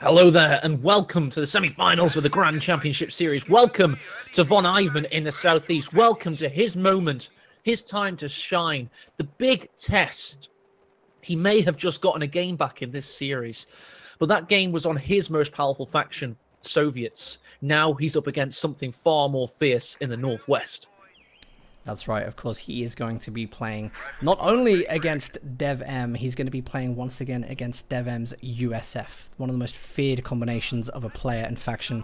Hello there, and welcome to the semi-finals of the Grand Championship Series. Welcome to VonIvan in the Southeast. Welcome to his moment, his time to shine. The big test. He may have just gotten a game back in this series, but that game was on his most powerful faction, Soviets. Now he's up against something far more fierce in the Northwest. That's right, of course, he is going to be playing not only against DevM, he's going to be playing once again against DevM's USF, one of the most feared combinations of a player and faction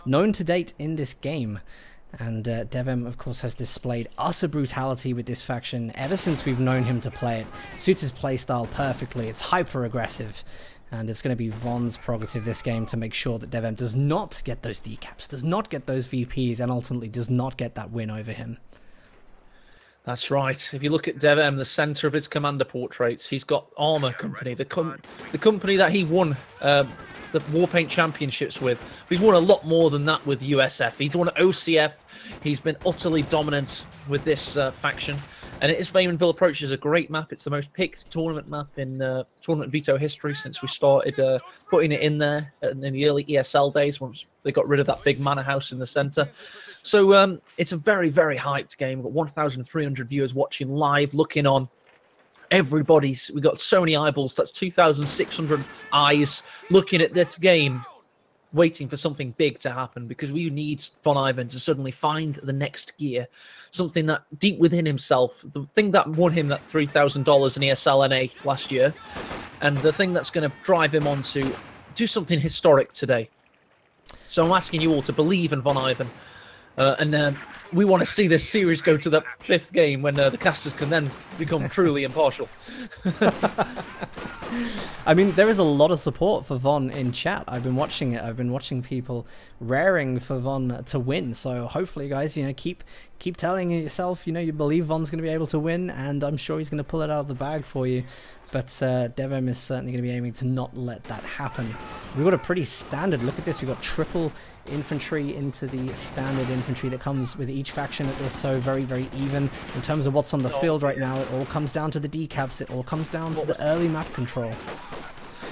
known to date in this game. And DevM, of course, has displayed utter brutality with this faction ever since we've known him to play it. Suits his playstyle perfectly, it's hyper-aggressive, and it's going to be Von's prerogative this game to make sure that DevM does not get those decaps, does not get those VPs, and ultimately does not get that win over him. That's right. If you look at DevM, the center of his commander portraits, he's got Armor Company, the company that he won the Warpaint Championships with. He's won a lot more than that with USF. He's won OCF. He's been utterly dominant with this faction. And it is Vaymanville Approach is a great map. It's the most picked tournament map in Tournament Veto history since we started putting it in there in the early ESL days once they got rid of that big manor house in the center. So it's a very, very hyped game. We've got 1,300 viewers watching live, looking on. We've got so many eyeballs. That's 2,600 eyes looking at this game, waiting for something big to happen, because we need VonIvan to suddenly find the next gear, something that deep within himself, the thing that won him that $3,000 in ESL NA last year, and the thing that's going to drive him on to do something historic today. So I'm asking you all to believe in VonIvan, and we want to see this series go to that 5th game when the casters can then become truly impartial. I mean, there is a lot of support for Von in chat. I've been watching it. I've been watching people raring for Von to win. So hopefully, guys, keep telling yourself, you believe Von's going to be able to win, and I'm sure he's going to pull it out of the bag for you. But DevM is certainly going to be aiming to not let that happen. We've got a pretty standard look at this. We've got triple infantry into the standard infantry that comes with each faction at this, so very, very even in terms of what's on the field right now. It all comes down to the decaps. It all comes down to the early map control.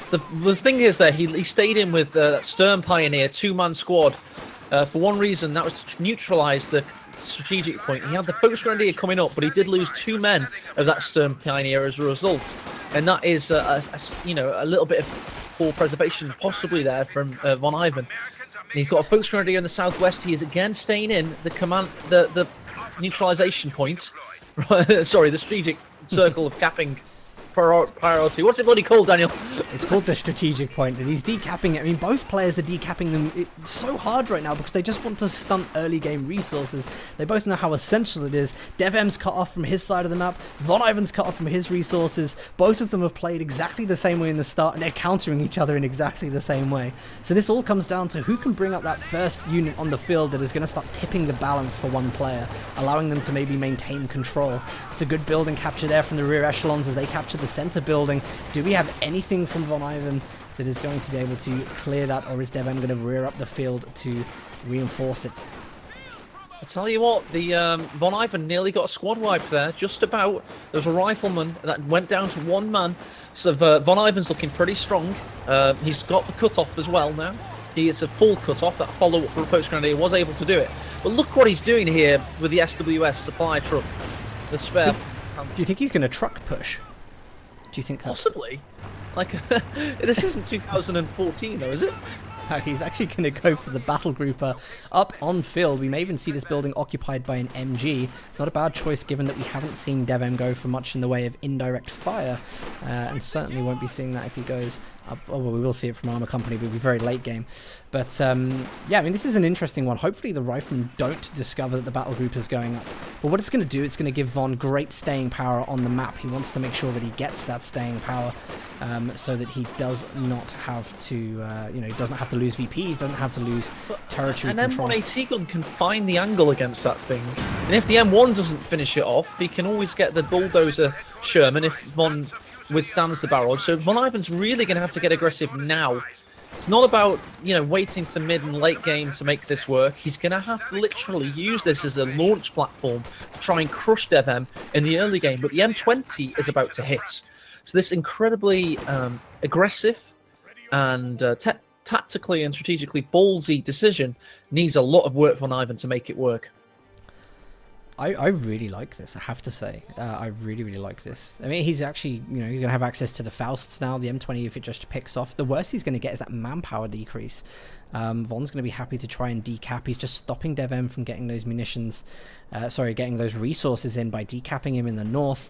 The thing is that he stayed in with that Stern Pioneer 2-man squad for one reason, that was to neutralize the strategic point. He had the Focus Grenadier coming up, but he did lose 2 men of that Stern Pioneer as a result, and that is a little bit of poor preservation possibly there from VonIvan. He's got a Focus Grenadier in the southwest. He is again staying in the neutralization point. Sorry, the strategic circle of capping priority. What's it bloody called, Daniel? It's called the strategic point, and he's decapping it. I mean, both players are decapping them. It's so hard right now because they just want to stunt early game resources. They both know how essential it is. DevM's cut off from his side of the map. VonIvan's cut off from his resources. Both of them have played exactly the same way in the start, and they're countering each other in exactly the same way. So this all comes down to who can bring up that first unit on the field that is going to start tipping the balance for one player, allowing them to maybe maintain control. It's a good build and capture there from the rear echelons as they capture the center building. Do we have anything from VonIvan that is going to be able to clear that, or is DevM going to rear up the field to reinforce it? I tell you what, the VonIvan nearly got a squad wipe there, just about. There was a rifleman that went down to 1 man, so VonIvan's looking pretty strong. He's got the cut-off as well now. He is a full cut-off. That follow-up Focus Grenadier was able to do it. But look what he's doing here with the SWS supply truck. The spare. Do you think he's going to truck push? Do you think that's... Possibly. Like, this isn't 2014 though, is it? No, he's actually going to go for the battle grouper up on field. We may even see this building occupied by an MG. Not a bad choice given that we haven't seen DevM go for much in the way of indirect fire, and certainly won't be seeing that if he goes up. Oh, well, we will see it from Armor Company, but it'll be very late game. But yeah, I mean, this is an interesting one. Hopefully the riflemen don't discover that the battle group is going up. But what it's going to do, it's going to give Von great staying power on the map. He wants to make sure that he gets that staying power, so that he does not have to, he doesn't have to lose VPs, doesn't have to lose territory control. An M1 AT gun can find the angle against that thing. And if the M1 doesn't finish it off, he can always get the bulldozer Sherman if Von withstands the barrage. So VonIvan's really going to have to get aggressive now. It's not about, waiting to mid and late game to make this work. He's going to have to literally use this as a launch platform to try and crush DevM in the early game. But the M20 is about to hit. So this incredibly aggressive and tactically and strategically ballsy decision needs a lot of work for VonIvan to make it work. I really like this, I have to say. I really, really like this. I mean, he's actually, you know, he's going to have access to the Fausts now, the M20, if it just picks off. The worst he's going to get is that manpower decrease. Von's going to be happy to try and decap. He's just stopping DevM from getting those munitions, getting those resources in by decapping him in the north.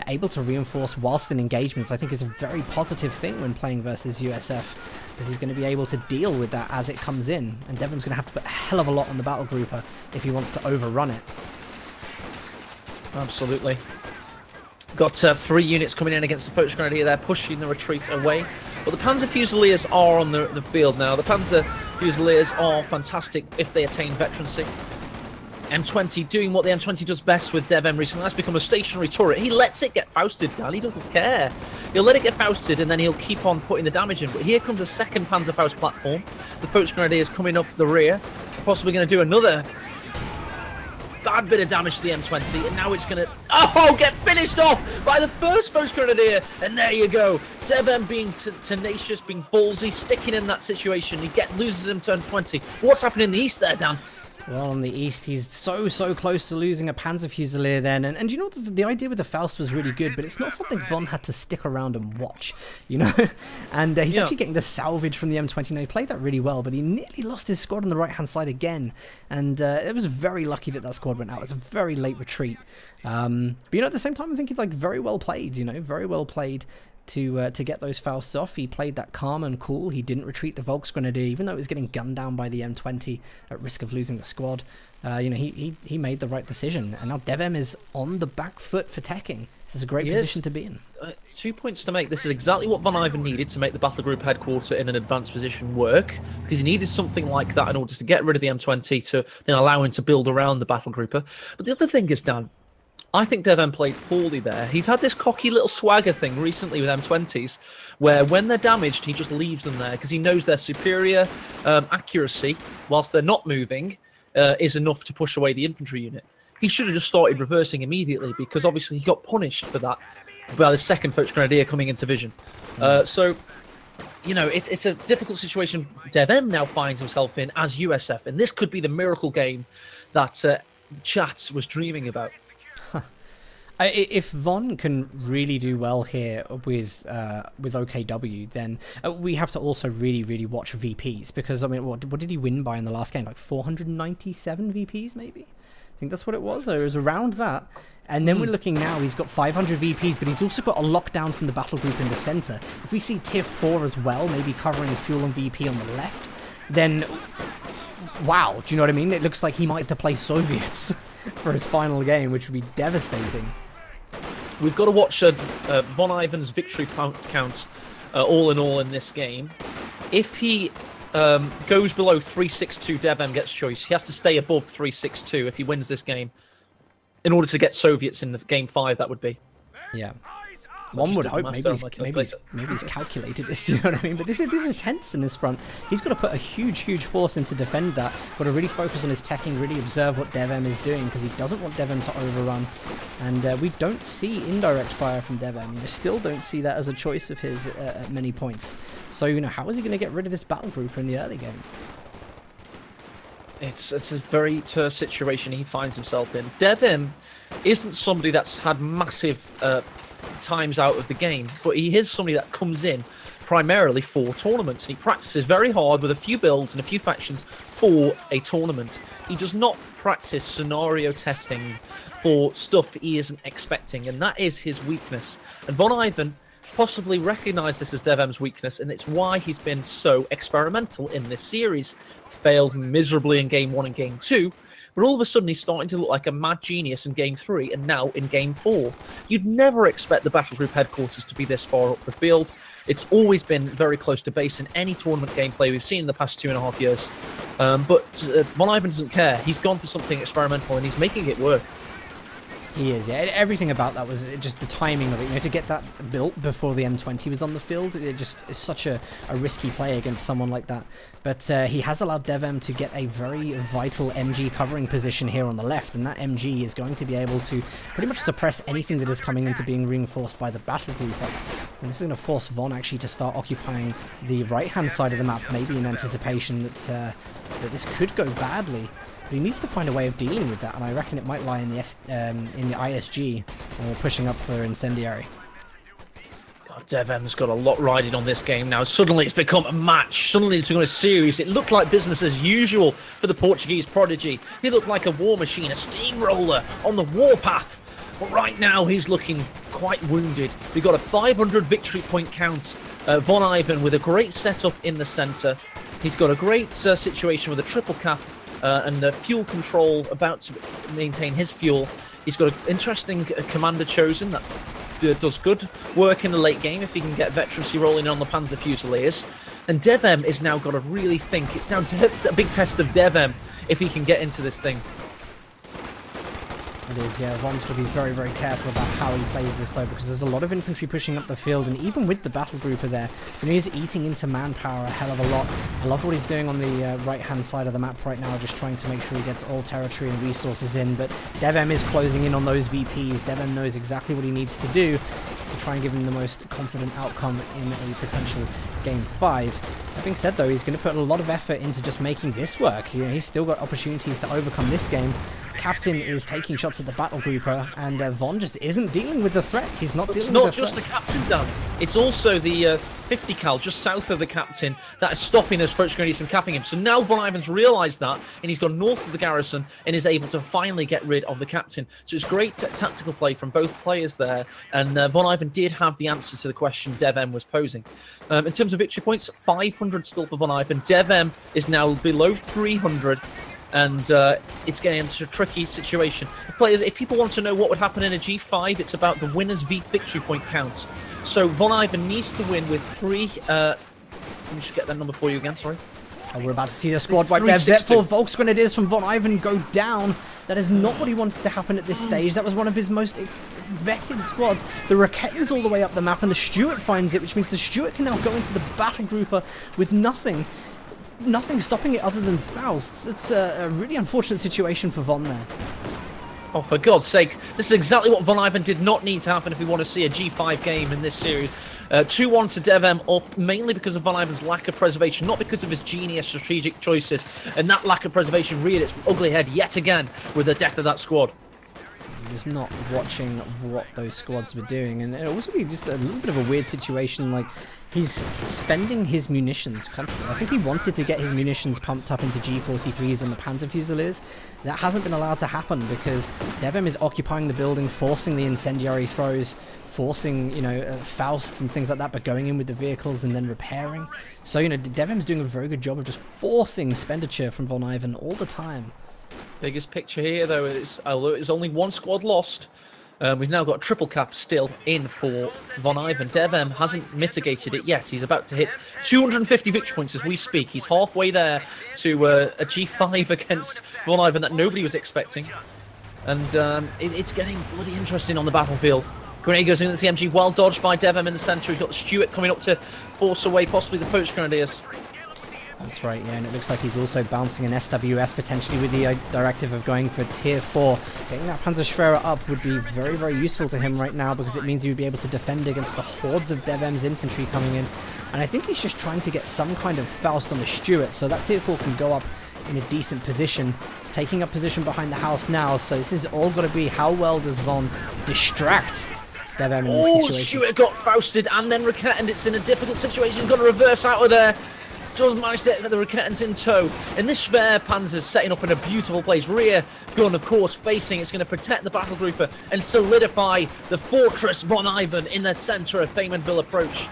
Able to reinforce whilst in engagements, I think is a very positive thing when playing versus USF, because he's going to be able to deal with that as it comes in. And DevM's going to have to put a hell of a lot on the battle grouper if he wants to overrun it. Absolutely. Got 3 units coming in against the Focus Grenadier there, pushing the retreat away. But the Panzer Fusiliers are on the field now. The Panzer Fusiliers are fantastic if they attain veterancy. M20 doing what the M20 does best with DevM recently. That's become a stationary turret. He lets it get Fausted, Dan. He doesn't care. He'll let it get Fausted and then he'll keep on putting the damage in. But here comes a second Panzerfaust platform. The Focus Grenadiers coming up the rear. Possibly going to do another bad bit of damage to the M20, and now it's going to get finished off by the first Focus Grenadier, and there you go. DevM being tenacious, being ballsy, sticking in that situation. He loses him turn 20. What's happening in the east there, Dan? Well, on the east, he's so close to losing a Panzer Fusilier then. And you know, the idea with the Faust was really good, but it's not something Von had to stick around and watch, you know? And he's actually getting the salvage from the M20. Now, he played that really well, but he nearly lost his squad on the right-hand side again. And it was very lucky that squad went out. It was a very late retreat. But, you know, at the same time, I think he's, like, very well played, you know? Very well played to get those Fausts off. He played that calm and cool. He didn't retreat the Volksgrenadier, even though it was getting gunned down by the M20 at risk of losing the squad. You know, he made the right decision, and now DevM is on the back foot for teching. This is a great position to be in. 2 points to make. This is exactly what VonIvan needed to make the battle group headquarter in an advanced position work, because he needed something like that in order to get rid of the M20 to then allow him to build around the battle grouper. But the other thing is, Dan, I think DevM played poorly there. He's had this cocky little swagger thing recently with M20s, where when they're damaged, he just leaves them there because he knows their superior accuracy, whilst they're not moving, is enough to push away the infantry unit. He should have just started reversing immediately, because obviously he got punished for that by the second Focus Grenadier coming into vision. So, you know, it's a difficult situation DevM now finds himself in as USF, and this could be the miracle game that chat was dreaming about. If Von can really do well here with OKW, then we have to also really watch VPs, because I mean, what did he win by in the last game? Like 497 VPs, maybe? I think that's what it was. Or it was around that. And then we're looking now, he's got 500 VPs, but he's also got a lockdown from the battle group in the center. If we see tier 4 as well, maybe covering fuel and VP on the left, then wow, do you know what I mean? It looks like he might have to play Soviets for his final game, which would be devastating. We've got to watch VonIvan's victory count all in all in this game. If he goes below 362, DevM gets choice. He has to stay above 362 if he wins this game in order to get Soviets in the game 5, that would be. Yeah. One would hope maybe he's calculated this, do you know what I mean? But this is tense in his front. He's got to put a huge force in to defend that. Got to really focus on his teching, really observe what DevM is doing, because he doesn't want DevM to overrun. And we don't see indirect fire from DevM. We still don't see that as a choice of his at many points. So, you know, how is he going to get rid of this battle group in the early game? It's a very terse situation he finds himself in. DevM isn't somebody that's had massive times out of the game, but he is somebody that comes in primarily for tournaments, and he practices very hard with a few builds and a few factions for a tournament. He does not practice scenario testing for stuff he isn't expecting, and that is his weakness. And VonIvan possibly recognised this as DevM's weakness, and it's why he's been so experimental in this series. Failed miserably in game 1 and game 2, but all of a sudden he's starting to look like a mad genius in game 3 and now in game 4. You'd never expect the battle group headquarters to be this far up the field. It's always been very close to base in any tournament gameplay we've seen in the past 2.5 years. But VonIvan doesn't care. He's gone for something experimental and he's making it work. He is, yeah. Everything about that was just the timing of it. You know, to get that built before the M20 was on the field, it just is such a risky play against someone like that. But he has allowed DevM to get a very vital MG covering position here on the left, and that MG is going to be able to pretty much suppress anything that is coming into being reinforced by the battle group. And this is going to force Von actually to start occupying the right-hand side of the map, maybe in anticipation that this could go badly. But he needs to find a way of dealing with that, and I reckon it might lie in the ISG, or pushing up for Incendiary. God, DevM's got a lot riding on this game now. Suddenly it's become a match. Suddenly it's become a series. It looked like business as usual for the Portuguese prodigy. He looked like a war machine, a steamroller on the warpath. But right now he's looking quite wounded. We've got a 500 victory point count. VonIvan with a great setup in the centre. He's got a great situation with a triple cap. And fuel control, about to maintain his fuel. He's got an interesting commander chosen that does good work in the late game if he can get veterancy rolling on the Panzer Fusiliers. And DevM is now got to really think. It's now a big test of DevM if he can get into this thing. It is, yeah. Von's going to be very, very careful about how he plays this, though, because there's a lot of infantry pushing up the field, and even with the battle grouper there, he's eating into manpower a hell of a lot. I love what he's doing on the right-hand side of the map right now, just trying to make sure he gets all territory and resources in, but DevM is closing in on those VPs. DevM knows exactly what he needs to do to try and give him the most confident outcome in a potential Game 5. That being said, though, he's going to put a lot of effort into just making this work. You know, he's still got opportunities to overcome this game. Captain is taking shots at the battle grouper, and Von just isn't dealing with the threat. He's not dealing with the threat. It's not just the captain, Dan. It's also the 50 cal just south of the captain that is stopping those French grenadiers from capping him. So now VonIvan's realised that, and he's gone north of the garrison and is able to finally get rid of the captain. So it's great tactical play from both players there, and VonIvan did have the answer to the question DevM was posing. In terms of victory points, 500 still for VonIvan. DevM is now below 300. And it's getting into a tricky situation. If people want to know what would happen in a G5, it's about the winner's victory point count. So VonIvan needs to win with 3... let me just get that number for you again, sorry. Oh, we're about to see the squad right there. Vettel Volksgrenadiers from VonIvan go down. That is not what he wanted to happen at this stage. That was one of his most vetted squads. The Raketten's all the way up the map, and the Stuart finds it, which means the Stuart can now go into the battle grouper with nothing stopping it other than Faust. It's a really unfortunate situation for Von there. Oh, for God's sake. This is exactly what VonIvan did not need to happen if we want to see a G5 game in this series. 2-1 to DevM up, mainly because of VonIvan's lack of preservation, not because of his genius strategic choices. And that lack of preservation reared its ugly head yet again with the death of that squad. He was not watching what those squads were doing, and it also be just a little bit of a weird situation. Like, he's spending his munitions constantly. I think he wanted to get his munitions pumped up into G43s on the Panzer Fusiliers. That hasn't been allowed to happen because DevM is occupying the building, forcing the incendiary throws, forcing, you know, Fausts and things like that, but going in with the vehicles and then repairing. So, you know, DevM's doing a very good job of just forcing expenditure from VonIvan all the time. Biggest picture here, though, is although it's only one squad lost, we've now got a triple cap still in for VonIvan. DevM hasn't mitigated it yet. He's about to hit 250 victory points as we speak. He's halfway there to a G5 against VonIvan that nobody was expecting. And it's getting bloody interesting on the battlefield. Grenade goes in at the MG, well dodged by DevM in the centre. He's got the Stuart coming up to force away possibly the French Grenadiers. That's right, yeah, and it looks like he's also bouncing an SWS potentially with the directive of going for tier 4. Getting that Panzerschwerer up would be very, very useful to him right now because it means he would be able to defend against the hordes of DevM's infantry coming in. And I think he's just trying to get some kind of Faust on the Stuart so that tier 4 can go up in a decent position. It's taking up position behind the house now, so this is all got to be how well does Von distract DevM in this situation. Stuart got Fausted and then Raketten, and it's in a difficult situation. He's got to reverse out of there. Does manage to get the Raketten's in tow. And this Schwer Panzer's setting up in a beautiful place. Rear gun, of course, facing. It's going to protect the battle grouper and solidify the fortress VonIvan in the centre of Fehmarnville approach.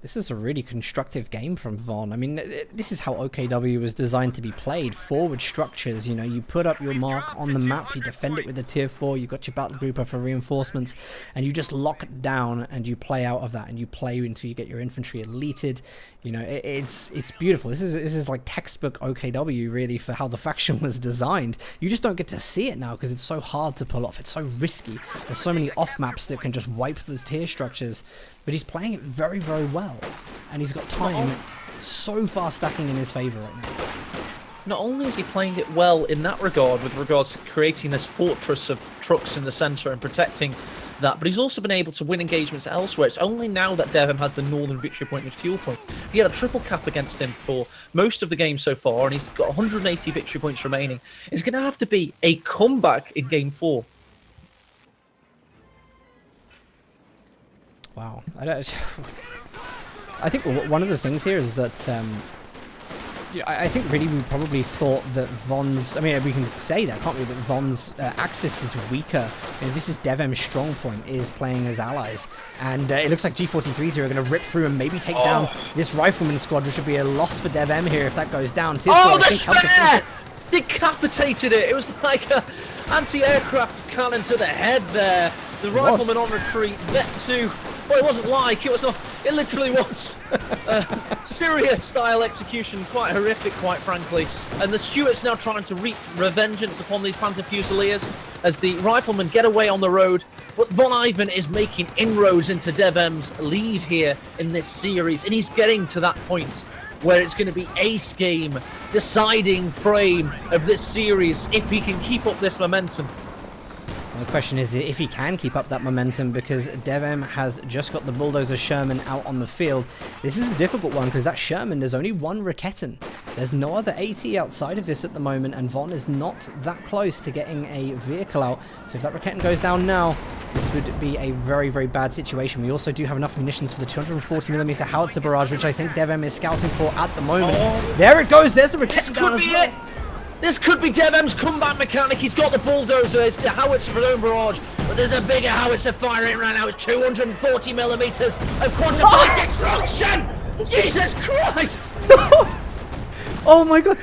This is a really constructive game from Von. I mean, this is how OKW was designed to be played. Forward structures, you know, you put up your mark on the map, you defend it with a tier 4, you got your battle grouper for reinforcements, and you just lock it down and you play out of that, and you play until you get your infantry elited. You know, it's beautiful. This is like textbook OKW, really, for how the faction was designed. You just don't get to see it now because it's so hard to pull off. It's so risky. There's so many off maps that can just wipe the tier structures. But he's playing it very, very well. And he's got time so far stacking in his favour right now. Not only is he playing it well in that regard, with regards to creating this fortress of trucks in the centre and protecting that, but he's also been able to win engagements elsewhere. It's only now that DevM has the northern victory point and fuel point. He had a triple cap against him for most of the game so far, and he's got 180 victory points remaining. It's going to have to be a comeback in Game 4. Wow. I think one of the things here is that I think really we probably thought that Von's... I mean, we can say that, can't we? That Von's axis is weaker. You know, this is DevM's strong point, is playing as allies. And it looks like G43s here are going to rip through and maybe take down this Rifleman squad, which would be a loss for DevM here if that goes down. Oh, the spear! Decapitated it! It was like a anti-aircraft cannon to the head there. The Rifleman on retreat, that too. Well, it wasn't like, it was not, it literally was. Syria-style execution, quite horrific, quite frankly. And the Stuarts now trying to wreak revengeance upon these Panzer Fusiliers as the Riflemen get away on the road. But VonIvan is making inroads into DevM's lead here in this series, and he's getting to that point where it's going to be ace game, deciding frame of this series if he can keep up this momentum. The question is if he can keep up that momentum, because DevM has just got the Bulldozer Sherman out on the field. This is a difficult one because that Sherman, there's only one Raketten. There's no other AT outside of this at the moment, and Von is not that close to getting a vehicle out. So if that Raketten goes down now, this would be a very, very bad situation. We also do have enough munitions for the 240mm howitzer barrage, which I think DevM is scouting for at the moment. There it goes, there's the Raketten down as well. This could be DevM's comeback mechanic. He's got the bulldozer, it's the howitzer for his own barrage, but there's a bigger howitzer firing right now. It's 240mm of quantified destruction! Jesus Christ! Oh my god,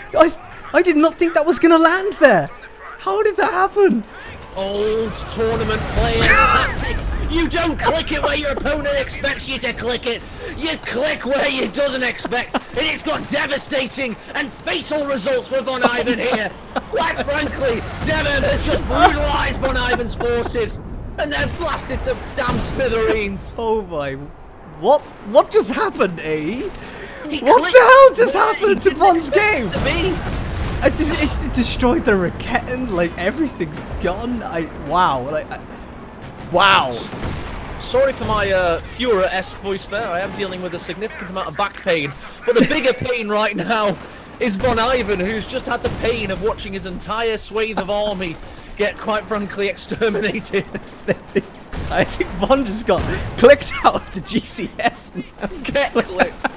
I did not think that was going to land there. How did that happen? Old tournament playing tactic. You don't click it where your opponent expects you to click it. You click where he doesn't expect, and it's got devastating and fatal results for VonIvan here. Quite frankly, DevM has just brutalized VonIvan's forces, and they're blasted to damn smithereens. Oh my... What just happened, eh? What the hell just happened to Von's game? It destroyed the Raketten, like everything's gone. Wow, wow. Sorry for my Führer-esque voice there. I am dealing with a significant amount of back pain, but the bigger pain right now is VonIvan, who's just had the pain of watching his entire swathe of army get, quite frankly, exterminated. I think Von just got clicked out of the GCS now. Get clicked.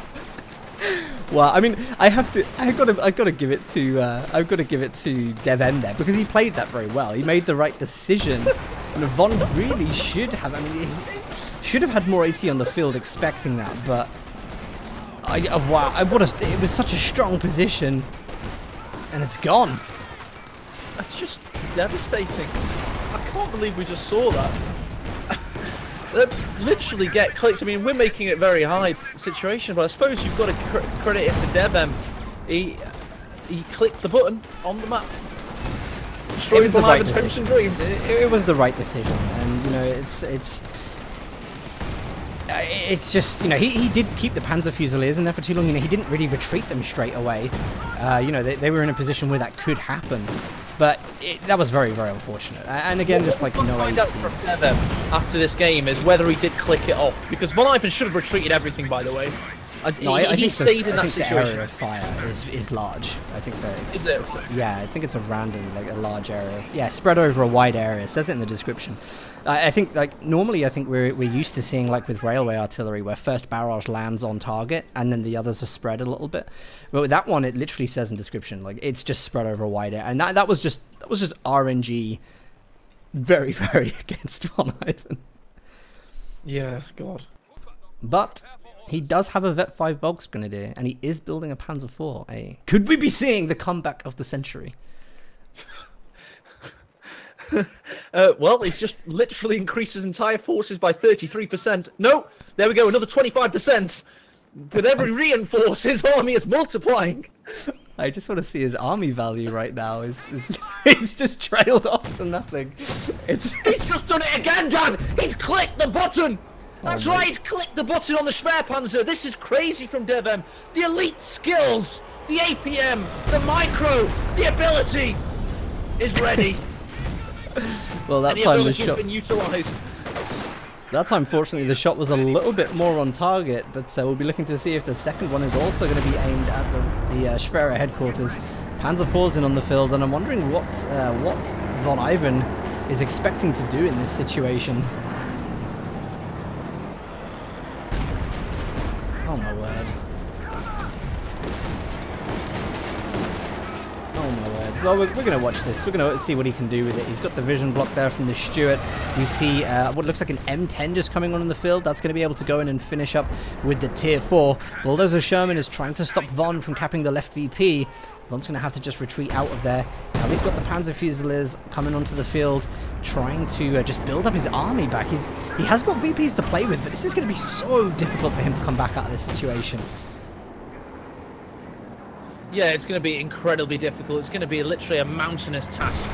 Well, I mean, I gotta give it to DevM there, because he played that very well. He made the right decision, and Von really should have. I mean, he should have had more AT on the field, expecting that. But wow, it was such a strong position, and it's gone. That's just devastating. I can't believe we just saw that. Let's literally get clicked. I mean, we're making it very high situation, but I suppose you've got to credit it to DevM. He clicked the button on the map. It was the right decision. Hopes and dreams. It was the right decision, and you know, it's just, you know, he did keep the Panzer Fusiliers in there for too long. You know, he didn't really retreat them straight away. You know, they were in a position where that could happen. But that was very, very unfortunate. And again, just like no AT. From DevM after this game is whether he did click it off, because VonIvan should have retreated everything, by the way. No, I think stayed in that situation. The area of fire is large. I think that yeah, I think it's a random, like a large area. Yeah, spread over a wide area. It says it in the description. I think, like, normally I think we're used to seeing, like with railway artillery, where first barrage lands on target and then the others are spread a little bit. But with that one, it literally says in description, like, it's just spread over a wide area, and that was just RNG, very, very against VonIvan. Yeah, God. But He does have a Vet 5 Volksgrenadier, and he is building a Panzer IV. Could we be seeing the comeback of the century? Well, he's just literally increased his entire forces by 33%. No, there we go, another 25%. With every reinforce, his army is multiplying. I just want to see his army value right now. It's just trailed off to nothing. He's just done it again, Dan! He's clicked the button! That's right, he's clicked the button on the Schwerpanzer. This is crazy from DevM. The elite skills, the APM, the micro, the ability is ready. Well, that time the shot has been utilised. That time, fortunately, the shot was a little bit more on target, but we'll be looking to see if the second one is also going to be aimed at the Schwerer headquarters. Panzer IV's in on the field, and I'm wondering what VonIvan is expecting to do in this situation. Oh my word. Oh my word. Well, we're going to watch this. We're going to see what he can do with it. He's got the vision block there from the Stuart. We see what looks like an M10 just coming on in the field. That's going to be able to go in and finish up with the Tier 4. Bulldozer Sherman is trying to stop Von from capping the left VP. Von's going to have to just retreat out of there. Now he's got the Panzer Fusiliers coming onto the field, trying to just build up his army back. He has got VPs to play with, but this is going to be so difficult for him to come back out of this situation. Yeah, it's going to be incredibly difficult. It's going to be literally a mountainous task.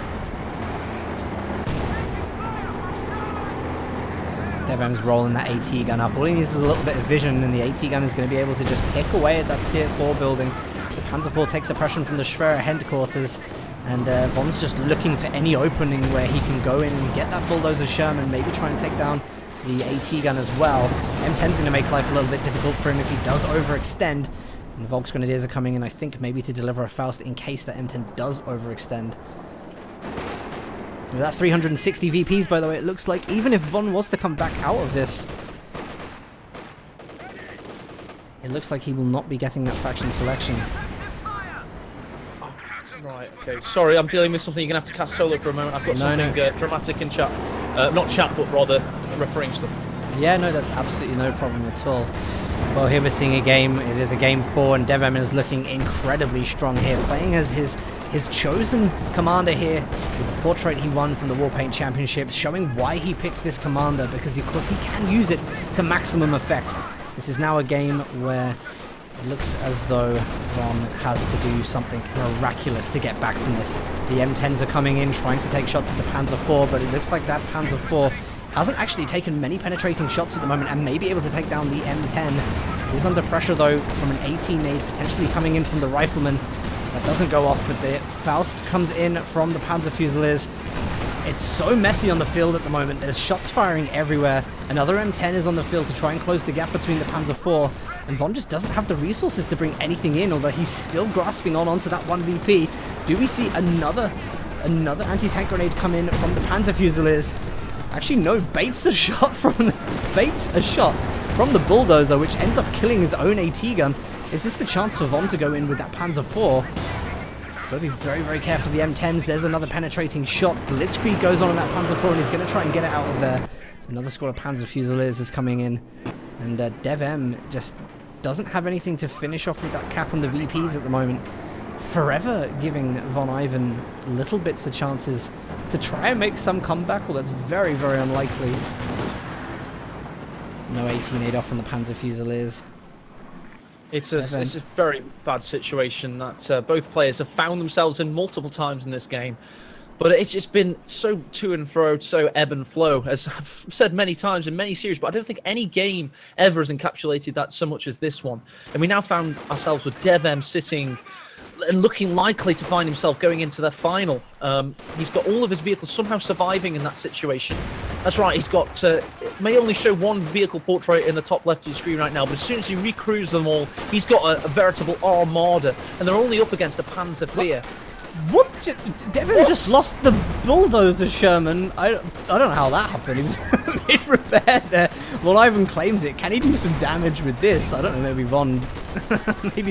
DevM's rolling that AT gun up. All he needs is a little bit of vision, and the AT gun is going to be able to just pick away at that Tier 4 building. The Panzer IV takes suppression from the Schwerer headquarters, and Von's just looking for any opening where he can go in and get that Bulldozer Sherman, maybe try and take down the AT gun as well. M10's going to make life a little bit difficult for him if he does overextend. And the Volksgrenadiers are coming in, I think, maybe to deliver a Faust in case that M10 does overextend. With that 360 VPs, by the way, it looks like even if Von was to come back out of this, it looks like he will not be getting that faction selection. Right, okay. Sorry, I'm dealing with something. You're going to have to cast solo for a moment. I've got something dramatic in chat. Not chat, but rather referring stuff. Yeah, no, that's absolutely no problem at all. Well, here we're seeing a game. It is a game 4, and DevM is looking incredibly strong here, playing as his chosen commander here with the portrait he won from the Warpaint Championships, showing why he picked this commander, because of course he can use it to maximum effect. This is now a game where it looks as though Von has to do something miraculous to get back from this. The M10s are coming in, trying to take shots at the Panzer IV, but it looks like that Panzer IV hasn't actually taken many penetrating shots at the moment and may be able to take down the M10. He's under pressure though from an 18 nade potentially coming in from the rifleman. That doesn't go off, but the Faust comes in from the Panzer Fusiliers. It's so messy on the field at the moment. There's shots firing everywhere. Another M10 is on the field to try and close the gap between the Panzer IV. And Von just doesn't have the resources to bring anything in, although he's still grasping onto that one VP. Do we see another anti-tank grenade come in from the Panzer Fusiliers? Actually, no, baits a shot from the Bulldozer, which ends up killing his own AT gun. Is this the chance for Von to go in with that Panzer IV? Got to be very, very careful of the M10s. There's another penetrating shot. Blitzkrieg goes on in that Panzer IV, and he's going to try and get it out of there. Another squad of Panzer Fusiliers is coming in. And DevM just doesn't have anything to finish off with that cap on the VPs at the moment. Forever giving VonIvan little bits of chances to try and make some comeback, although that's very, very unlikely. No 18-8 off on the Panzer Fusiliers. It's a very bad situation that both players have found themselves in multiple times in this game. But it's just been so to and fro, so ebb and flow, as I've said many times in many series, but I don't think any game ever has encapsulated that so much as this one. And we now found ourselves with DevM sitting and looking likely to find himself going into the final. He's got all of his vehicles somehow surviving in that situation. That's right, he's got, it may only show one vehicle portrait in the top left of your screen right now, but as soon as you recruise them all, he's got a veritable armada, and they're only up against a Panzer IV. What? DevM just lost the Bulldozer Sherman. I don't know how that happened. He was mid-repair there. VonIvan claims it. Can he do some damage with this? I don't know. Maybe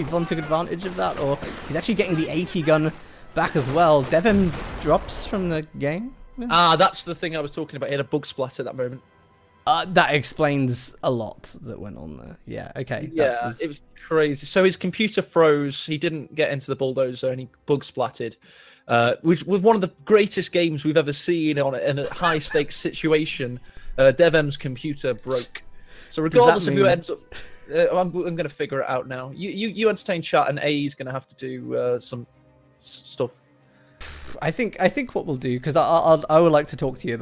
Von took advantage of that, or he's actually getting the AT gun back as well. DevM drops from the game. Ah, that's the thing I was talking about. He had a bug splat at that moment. That explains a lot that went on there. Yeah, okay. Yeah, it was crazy. So his computer froze. He didn't get into the bulldozer and he bug splatted. Which was one of the greatest games we've ever seen in a high stakes situation. DevM's computer broke. So regardless of who ends up, I'm going to figure it out now. You entertain chat, and A is going to have to do some stuff. I think what we'll do, because I would like to talk to you about